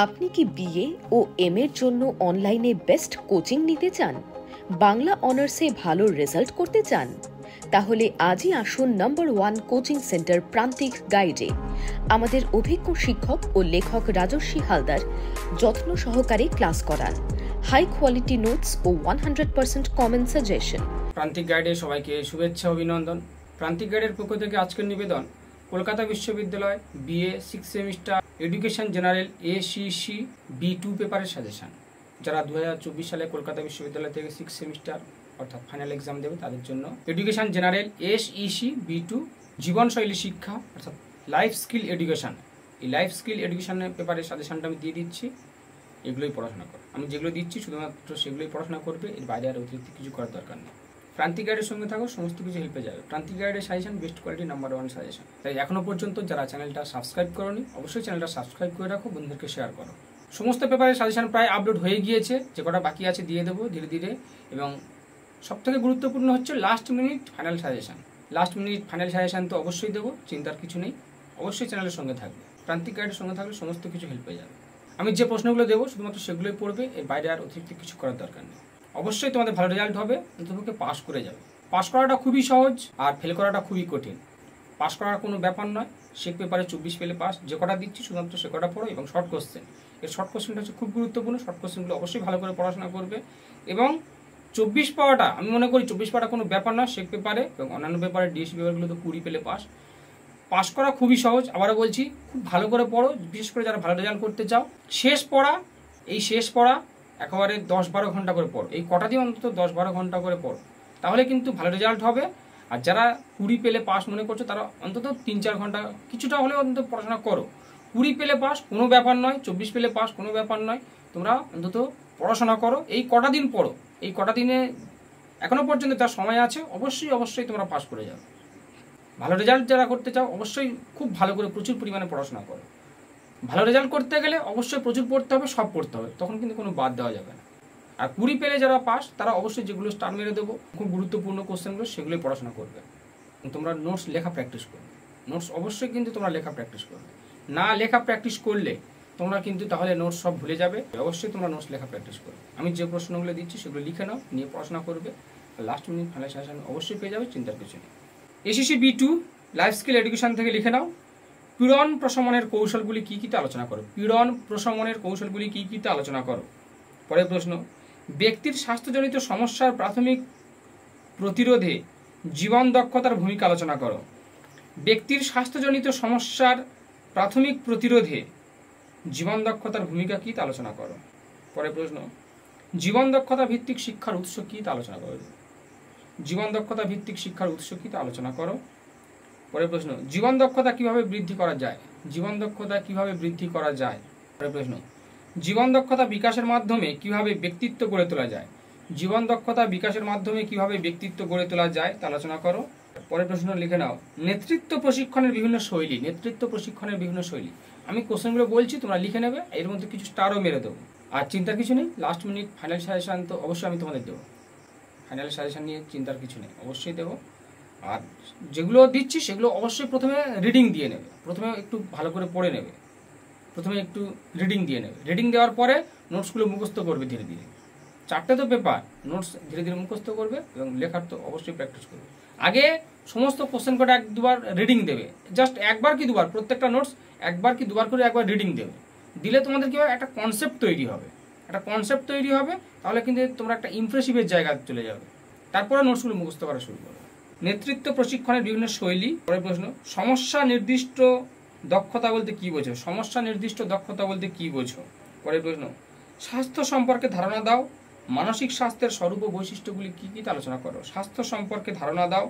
আপনি কি বিএ ও এম এর জন্য অনলাইনে বেস্ট কোচিং নিতে চান? বাংলা অনার্সে ভালো রেজাল্ট করতে চান? তাহলে আজই আসুন নম্বর 1 কোচিং সেন্টার প্রান্তিক গাইডে। আমাদের অভিজ্ঞ শিক্ষক ও লেখক রাজস্বী হালদার যত্ন সহকারে ক্লাস করান। হাই কোয়ালিটি নোটস ও 100% কমন সাজেশন। প্রান্তিক গাইডে সবাইকে শুভেচ্ছা অভিনন্দন। প্রান্তিক গাইডের পক্ষ থেকে আজকের নিবেদন কলকাতা বিশ্ববিদ্যালয় BA 6 semester education general ACC B2 পেপারের সাজেশন। যারা 2024 সালে কলকাতা বিশ্ববিদ্যালয় থেকে 6 সেমিস্টার অর্থাৎ ফাইনাল এক্সাম দেবে তাদের জন্য এডুকেশন জেনারেল SEC B2 জীবনশৈলী শিক্ষা অর্থাৎ লাইফ স্কিল এডুকেশন, এই লাইফ স্কিল এডুকেশনের পেপারের সাজেশনটা আমি দিয়ে দিচ্ছি। এগুলোই পড়াশোনা করো। আমি যেগুলো দিচ্ছি শুধুমাত্র সেগুলোই পড়াশোনা করবে, এর বাইরে আর অতিরিক্ত কিছু করার দরকার নেই। প্রান্তিক গাইডের সঙ্গে থাকো, সমস্ত কিছু হেল্পে যাবে। প্রান্তিক গাইডের suggestion best quality number 1 suggestion. তাই এখনো পর্যন্ত যারা চ্যানেলটা সাবস্ক্রাইব করোনি অবশ্যই চ্যানেলটা সাবস্ক্রাইব করে রাখো, বন্ধুদেরকে শেয়ার করো। সমস্ত পেপারের সাজেশন প্রায় আপলোড হয়ে গিয়েছে, যে কটা বাকি আছে দিয়ে দেবো ধীরে ধীরে। এবং সবথেকে গুরুত্বপূর্ণ হচ্ছে last minute final suggestion. Last minute final suggestion তো অবশ্যই দেবো, চিন্তার কিছু নেই। অবশ্যই চ্যানেলের সঙ্গে থাকবে। প্রান্তিক গাইডের সঙ্গে থাকলে সমস্ত কিছু হেল্প হয়ে যাবে। আমি যে প্রশ্নগুলো দেবো শুধুমাত্র সেগুলোই পড়বে, এর বাইরে আর অতিরিক্ত কিছু করার দরকার নেই। অবশ্যই তোমাদের ভালো রেজাল্ট হবে, তোমাকে পাস করে যাবে। পাস করাটা খুবই সহজ আর ফেল করাটা খুবই কঠিন। পাস করার কোনো ব্যাপার নয়। শেখ পেপারে 24 পেলে পাস। যে কটা দিচ্ছি শুধুমাত্র সে কটা পড়ো এবং শর্ট কোশ্চেন। এর শর্ট কোশ্চেনটা হচ্ছে খুব গুরুত্বপূর্ণ। শর্ট কোশ্চেনগুলো অবশ্যই ভালো করে পড়াশোনা করবে এবং 24 পাওয়াটা আমি মনে করি 24 পাওয়াটা কোনো ব্যাপার না শেখ পেপারে এবং অন্যান্য পেপারে ডিএসসি পেপারগুলো তো 20 পেলে পাস। পাস করা খুবই সহজ। আবারও বলছি, খুব ভালো করে পড়ো, বিশেষ করে যারা ভালো রেজাল্ট করতে চাও। শেষ পড়া একেবারে 10-12 ঘন্টা করে পড়ো। এই কটা দিয়ে অন্তত 10-12 ঘন্টা করে পড়ো, তাহলে কিন্তু ভালো রেজাল্ট হবে। আর যারা 20 পেলে পাস মনে করছো তারা অন্তত 3-4 ঘন্টা কিছুটা হলেও অন্তত পড়াশোনা করো। 20 পেলে পাস কোনো ব্যাপার নয়, 24 পেলে পাস কোনো ব্যাপার নয়। তোমরা অন্তত পড়াশোনা করো, এই কটা দিন পড়ো। এই কটা দিনে এখনো পর্যন্ত তার সময় আছে, অবশ্যই তোমরা পাস করে যাবে। ভালো রেজাল্ট যারা করতে চাও অবশ্যই খুব ভালো করে প্রচুর পরিমাণে পড়াশোনা করো। ভালো রেজাল্ট করতে গেলে অবশ্যই প্রচুর পড়তে হবে, সব পড়তে হবে, তখন কিন্তু কোনো বাদ দেওয়া যাবে না। আর 20 পেলে যারা পাস তারা অবশ্যই যেগুলো স্টার মেরে দেবো খুব গুরুত্বপূর্ণ কোশ্চেনগুলো সেগুলোই পড়াশোনা করবে। তোমরা নোটস লেখা প্র্যাকটিস করবে। নোটস অবশ্যই কিন্তু তোমরা লেখা প্র্যাকটিস করবে। না লেখা প্র্যাকটিস করলে তোমরা কিন্তু তাহলে নোটস সব ভুলে যাবে। অবশ্যই তোমরা নোটস লেখা প্র্যাকটিস করবে। আমি যে প্রশ্নগুলো দিচ্ছি সেগুলো লিখে নাও, নিয়ে পড়াশোনা করবে। লাস্ট মিনিট ফাইনাল সাজেশন অবশ্যই পেয়ে যাবে, চিন্তার কিছু নেই। ACC B2 life skill education থেকে লিখে নাও। পীড়ন প্রশমনের কৌশলগুলি কী কীতে আলোচনা করো। পীড়ন প্রশমনের কৌশলগুলি কী কীতে আলোচনা করো। পরের প্রশ্ন, ব্যক্তির স্বাস্থ্যজনিত সমস্যার প্রাথমিক প্রতিরোধে জীবন দক্ষতার ভূমিকা আলোচনা করো। ব্যক্তির স্বাস্থ্যজনিত সমস্যার প্রাথমিক প্রতিরোধে জীবন দক্ষতার ভূমিকা কী তা আলোচনা করো। পরের প্রশ্ন, জীবন দক্ষতা ভিত্তিক শিক্ষার উৎস কী তা আলোচনা করো। জীবন দক্ষতা ভিত্তিক শিক্ষার উৎস কী তা আলোচনা করো। পরের প্রশ্ন, জীবন দক্ষতা কিভাবে বৃদ্ধি করা যায়। জীবন দক্ষতা কিভাবে বৃদ্ধি করা যায়। পরের প্রশ্ন, জীবন দক্ষতা বিকাশের মাধ্যমে কিভাবে ব্যক্তিত্ব গড়ে তোলা যায়। জীবন দক্ষতা বিকাশের মাধ্যমে কিভাবে ব্যক্তিত্ব গড়ে তোলা যায় তা আলোচনা করো। পরের প্রশ্ন লিখে নাও, নেতৃত্ব প্রশিক্ষণের বিভিন্ন শৈলী। নেতৃত্ব প্রশিক্ষণের বিভিন্ন শৈলী। আমি কোশ্চেনগুলো বলছি, তোমরা লিখে নেবে, এর মধ্যে কিছু স্টারও মেরে দেবো। আর চিন্তার কিছু নেই, লাস্ট মিনিট ফাইনাল সাজেশন তো অবশ্যই আমি তোমাদের দেবো। ফাইনাল সাজেশন নিয়ে চিন্তার কিছু নেই, অবশ্যই দেবো। আর যেগুলো দিচ্ছি সেগুলো অবশ্যই প্রথমে রিডিং দিয়ে নেবে। প্রথমে একটু ভালো করে পড়ে নেবে, প্রথমে একটু রিডিং দিয়ে নেবে। রিডিং দেওয়ার পরে নোটসগুলো মুখস্থ করবে ধীরে ধীরে। 4টে তো পেপার, নোটস ধীরে ধীরে মুখস্থ করবে এবং লেখার তো অবশ্যই প্র্যাকটিস করবে। আগে সমস্ত কোশ্চেন কটা 1-2বার রিডিং দেবে, জাস্ট একবার কি দুবার, প্রত্যেকটা নোটস একবার কি দুবার করে একবার রিডিং দেবে। দিলে তোমাদের কি হবে, একটা কনসেপ্ট তৈরি হবে। একটা কনসেপ্ট তৈরি হবে, তাহলে কিন্তু তোমরা একটা ইমপ্রেসিভের জায়গায় চলে যাবে। তারপরে নোটসগুলো মুখস্থ করা শুরু করবে। নেতৃত্ব প্রশিক্ষণের বিভিন্ন শৈলী। পরের প্রশ্ন, সমস্যা নির্দিষ্ট দক্ষতা বলতে কি বোঝো। সমস্যা নির্দিষ্ট দক্ষতা বলতে কি বোঝো। পরের প্রশ্ন, স্বাস্থ্য সম্পর্কে ধারণা দাও। মানসিক স্বাস্থ্যের স্বরূপ ও বৈশিষ্ট্যগুলি কী কীতে আলোচনা করো। স্বাস্থ্য সম্পর্কে ধারণা দাও।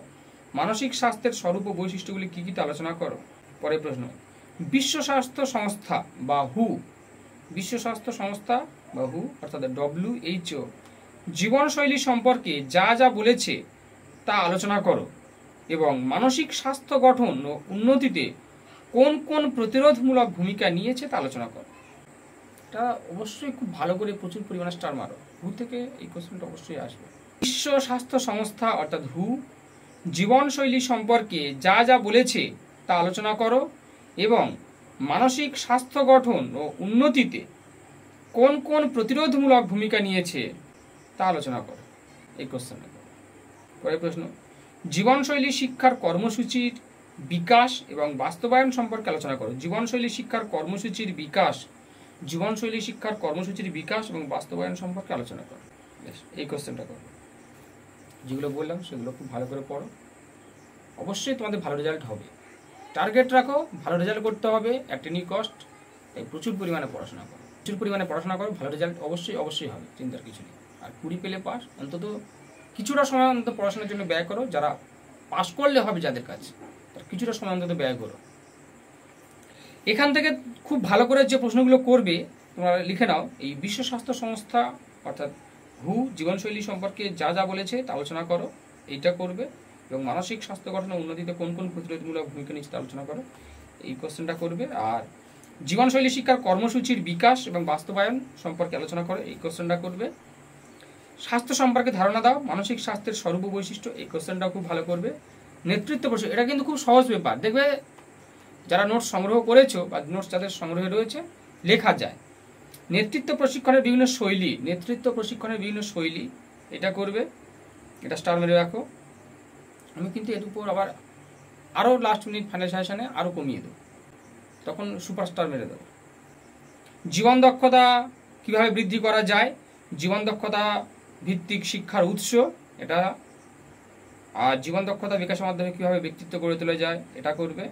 মানসিক স্বাস্থ্যের স্বরূপ ও বৈশিষ্ট্যগুলি কী কীতে আলোচনা করো। পরের প্রশ্ন, বিশ্ব স্বাস্থ্য সংস্থা বা হু, বিশ্ব স্বাস্থ্য সংস্থা বা হু অর্থাৎ WHO জীবনশৈলী সম্পর্কে যা যা বলেছে তা আলোচনা করো এবং মানসিক স্বাস্থ্য গঠন ও উন্নতিতে কোন কোন প্রতিরোধমূলক ভূমিকা নিয়েছে তা আলোচনা করো। এটা অবশ্যই খুব ভালো করে প্রচুর পরিমাণে স্টার মারো। হু থেকে এই কোশ্চেনটা অবশ্যই আসবে। বিশ্ব স্বাস্থ্য সংস্থা অর্থাৎ হু জীবনশৈলী সম্পর্কে যা যা বলেছে তা আলোচনা করো এবং মানসিক স্বাস্থ্য গঠন ও উন্নতিতে কোন কোন প্রতিরোধমূলক ভূমিকা নিয়েছে তা আলোচনা করো। এই কোশ্চেনটা পরের প্রশ্ন, জীবনশৈলী শিক্ষার কর্মসূচির বিকাশ এবং বাস্তবায়ন সম্পর্কে আলোচনা করো। জীবনশৈলী শিক্ষার কর্মসূচির বিকাশ এবং বাস্তবায়ন সম্পর্কে আলোচনা করো। এই কোশ্চেনটা করো। যেগুলো বললাম সেগুলো খুব ভালো করে পড়ো, অবশ্যই তোমাদের ভালো রেজাল্ট হবে। টার্গেট রাখো, ভালো রেজাল্ট করতে হবে অ্যাট এনি কস্ট। তাই প্রচুর পরিমাণে পড়াশোনা করো, ভালো রেজাল্ট অবশ্যই হবে, চিন্তার কিছু নেই। আর 20 পেলে পাস, অন্তত কিছুটা সময় অন্তত পড়াশোনার জন্য ব্যয় করো। যারা পাস করলে হবে যাদের কাছে, তার কিছুটা সময় অন্তত ব্যয় করো। এখান থেকে খুব ভালো করে যে প্রশ্নগুলো করবে তোমরা লিখে নাও। এই বিশ্ব স্বাস্থ্য সংস্থা অর্থাৎ হু জীবনশৈলী সম্পর্কে যা যা বলেছে তা আলোচনা করো, এইটা করবে। এবং মানসিক স্বাস্থ্য গঠন ও উন্নতিতে কোন কোন প্রতিরোধমূলক ভূমিকা নিচ্ছে তা আলোচনা করো, এই কোশ্চেনটা করবে। আর জীবনশৈলী শিক্ষার কর্মসূচির বিকাশ এবং বাস্তবায়ন সম্পর্কে আলোচনা করো, এই কোশ্চেনটা করবে। স্বাস্থ্য সম্পর্কে ধারণা দাও, মানসিক স্বাস্থ্যের স্বরূপ বৈশিষ্ট্য, এই কোশ্চেনটাও খুব ভালো করবে। নেতৃত্ব প্রশিক্ষণ, এটা কিন্তু খুব সহজ ব্যাপার। দেখবে যারা নোটস সংগ্রহ করেছো বা নোটস যাদের সংগ্রহে রয়েছে লেখা যায়। নেতৃত্ব প্রশিক্ষণের বিভিন্ন শৈলী, এটা করবে, এটা স্টার মেরে রাখো। আমি কিন্তু এর উপর আবার আরও লাস্ট মিনিট ফাইনাল সাজেশনে আরও কমিয়ে দেবো, তখন সুপারস্টার মেরে দেবো। জীবন দক্ষতা কিভাবে বৃদ্ধি করা যায়, জীবন দক্ষতা ভিত্তিক শিক্ষার উৎস এটা। আর জীবন দক্ষতা বিকাশের মাধ্যমে কিভাবে ব্যক্তিত্ব গড়ে তোলা যায়, এটা করবে।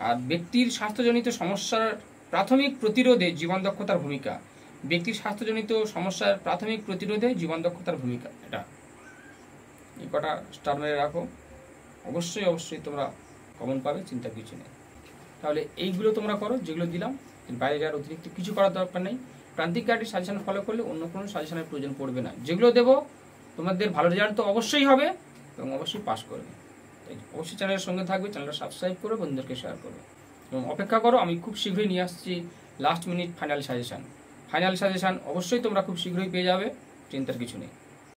আর ব্যক্তির স্বাস্থ্যজনিত সমস্যার প্রাথমিক প্রতিরোধে জীবন দক্ষতার ভূমিকা, এটা। এই কটা স্টার মেরে রাখো, অবশ্যই তোমরা কমন পাবে, চিন্তা কিছু নেই। তাহলে এইগুলো তোমরা করো যেগুলো দিলাম, বাইরে যাওয়ার অতিরিক্ত কিছু করার দরকার নেই। প্রান্তিক গাইডের সাজেশন ফলো করলে অন্য কোনো সাজেশনের প্রয়োজন পড়বে না। যেগুলো দেবো তোমাদের ভালো রেজাল্ট তো অবশ্যই হবে এবং অবশ্যই পাস করবে। তাই অবশ্যই চ্যানেলের সঙ্গে থাকবে, চ্যানেলটা সাবস্ক্রাইব করো, বন্ধুদেরকে শেয়ার করবে এবং অপেক্ষা করো। আমি খুব শীঘ্রই নিয়ে আসছি লাস্ট মিনিট ফাইনাল সাজেশন অবশ্যই তোমরা খুব শীঘ্রই পেয়ে যাবে, চিন্তার কিছু নেই।